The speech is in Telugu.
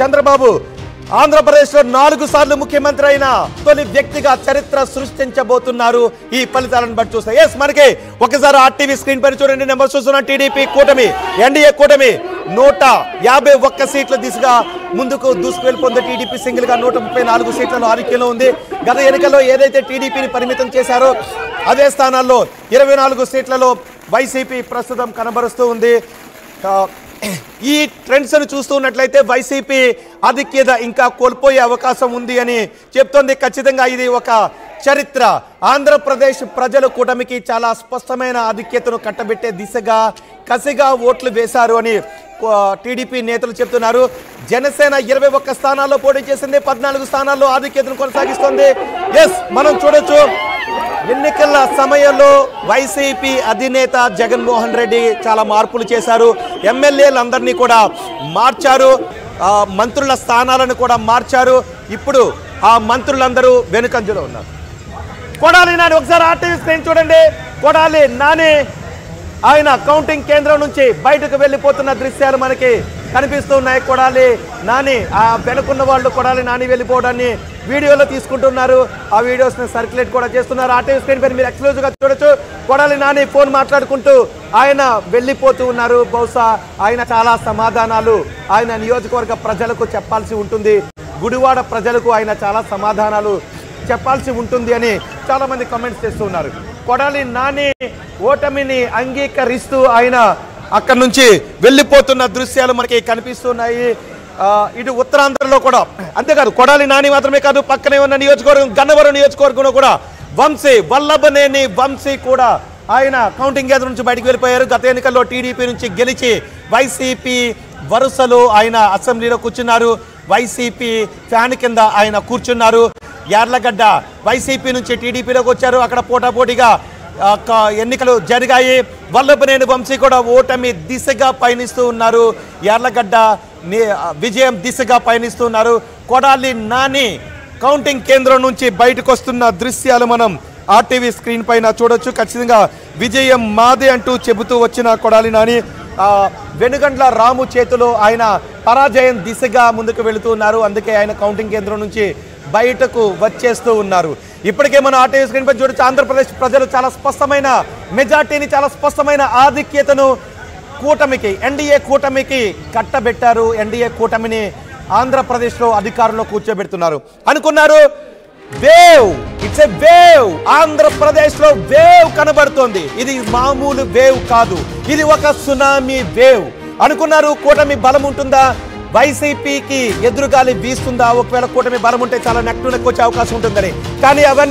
చంద్రబాబు ఆంధ్రప్రదేశ్ లో 4 సార్లు ముఖ్యమంత్రి అయిన తొలి వ్యక్తిగా చరిత్ర సృష్టించబోతున్నారు ఈ ఫలితాలను బట్టి చూస్తే. ఎస్ మనకి ఒకసారి ఆర్టీవీ స్క్రీన్ పైన చూడండి. నెంబర్ చూస్తున్న టీడీపీ కూటమి ఎన్డీఏ కూటమి 151 సీట్ల దిశగా ముందుకు దూసుకువెళ్తుంది. టీడీపీ సింగిల్ గా 134 సీట్లలో ఆధిక్యంలో ఉంది. గత ఎన్నికల్లో ఏదైతే టీడీపీని పరిమితం చేశారో అదే స్థానాల్లో 24 సీట్లలో వైసీపీ ప్రస్తుతం కనబరుస్తూ ఉంది. ఈ ట్రెండ్స్ ను చూస్తున్నట్లయితే వైసీపీ ఆధిక్యత ఇంకా కోల్పోయే అవకాశం ఉంది అని చెప్తోంది. ఖచ్చితంగా ఇది ఒక చరిత్ర. ఆంధ్రప్రదేశ్ ప్రజలు కూటమికి చాలా స్పష్టమైన ఆధిక్యతను కట్టబెట్టే దిశగా కసిగా ఓట్లు వేశారు అని టీడీపీ నేతలు చెప్తున్నారు. జనసేన 21 స్థానాల్లో పోటీ చేసింది, 14 స్థానాల్లో ఆధిక్యతను కొనసాగిస్తోంది. ఎస్ మనం చూడొచ్చు ఎన్నికల సమయంలో వైసీపీ అధినేత జగన్మోహన్ రెడ్డి చాలా మార్పులు చేశారు. ఎమ్మెల్యేలందరినీ కూడా మార్చారు, మంత్రుల స్థానాలను కూడా మార్చారు. ఇప్పుడు ఆ మంత్రులందరూ వెనుకంజలో ఉన్నారు. కొడాలి నాని ఒకసారి ఆర్టీవీ స్క్రీన్ చూడండి. కొడాలి నాని ఆయన కౌంటింగ్ కేంద్రం నుంచి బయటకు వెళ్ళిపోతున్న దృశ్యాలు మనకి కనిపిస్తున్నాయి. కొడాలి నాని ఆ వెనుకున్న వాళ్ళు కొడాలి నాని వెళ్ళిపోవడాన్ని వీడియోలో తీసుకుంటున్నారు. ఆ వీడియోస్ ని సర్క్యులేట్ కూడా చేస్తున్నారు. ఆర్టీవీ స్క్రీన్ పైన మీరు ఎక్స్క్లూజివ్ గా చూడొచ్చు. కొడాలి నాని ఫోన్ మాట్లాడుకుంటూ ఆయన వెళ్ళిపోతూ ఉన్నారు. బహుశా ఆయన చాలా సమాధానాలు ఆయన నియోజకవర్గ ప్రజలకు చెప్పాల్సి ఉంటుంది. గుడివాడ ప్రజలకు ఆయన చాలా సమాధానాలు చెప్పాల్సి ఉంటుంది అని చాలా మంది కామెంట్స్ చేస్తూ ఉన్నారు. కొడాలి నాని ఓటమిని అంగీకరిస్తూ ఆయన అక్కడి నుంచి వెళ్ళిపోతున్న దృశ్యాలు మనకి కనిపిస్తున్నాయి. ఇటు ఉత్తరాంధ్రలో కూడా అంతేకాదు, కొడాలి నాని మాత్రమే కాదు, పక్కనే ఉన్న నియోజకవర్గం గన్నవరం నియోజకవర్గంలో కూడా వల్లభనేని వంశీ కూడా ఆయన కౌంటింగ్ కేంద్రం నుంచి బయటకు వెళ్ళిపోయారు. గత ఎన్నికల్లో టీడీపీ నుంచి గెలిచి వైసీపీ వరుసలో ఆయన అసెంబ్లీలో కూర్చున్నారు. వైసీపీ ఫ్యాన్ కింద ఆయన కూర్చున్నారు. యార్లగడ్డ వైసీపీ నుంచి టీడీపీలోకి వచ్చారు. అక్కడ పోటాపోటీగా ఎన్నికలు జరిగాయి. వల్లభనేని వంశీ కూడా ఓటమి దిశగా పయనిస్తూ ఉన్నారు. యార్లగడ్డ విజయం దిశగా పయనిస్తూ ఉన్నారు. కొడాలి నాని కౌంటింగ్ కేంద్రం నుంచి బయటకు వస్తున్న దృశ్యాలు మనం ఆర్టీవీ స్క్రీన్ పైన చూడొచ్చు. ఖచ్చితంగా విజయం మాదే అంటూ చెబుతూ వచ్చిన కొడాలి నాని వెనుగండ్ల రాము చేతిలో ఆయన పరాజయం దిశగా ముందుకు వెళుతూ ఉన్నారు. అందుకే ఆయన కౌంటింగ్ కేంద్రం నుంచి బయటకు వచ్చేస్తూ ఉన్నారు. ఇప్పటికే మనం ఆర్టీవీ స్క్రీన్ పై చూడొచ్చు. ఆంధ్రప్రదేశ్ ప్రజలు చాలా స్పష్టమైన మెజార్టీని, చాలా స్పష్టమైన ఆధిక్యతను కూటమికి, ఎన్డీఏ కూటమికి కట్టబెట్టారు. ఎన్డీఏ కూటమిని ఆంధ్రప్రదేశ్లో అధికారంలో కూర్చోబెడుతున్నారు. అనుకున్నారు వేవ్, ఇట్స్ ఎ వేవ్. ఆంధ్రప్రదేశ్లో వేవ్ కనబడుతోంది. ఇది మామూలు వేవ్ కాదు, ఇది ఒక సునామీ వేవ్ అనుకున్నారు. కూటమి బలం ఉంటుందా, వైసీపీకి ఎదురుగాలి వీస్తుందా, ఒకవేళ కూటమి బలం ఉంటే చాలా నెక్కు వచ్చే అవకాశం ఉంటుందని. కానీ అవన్నీ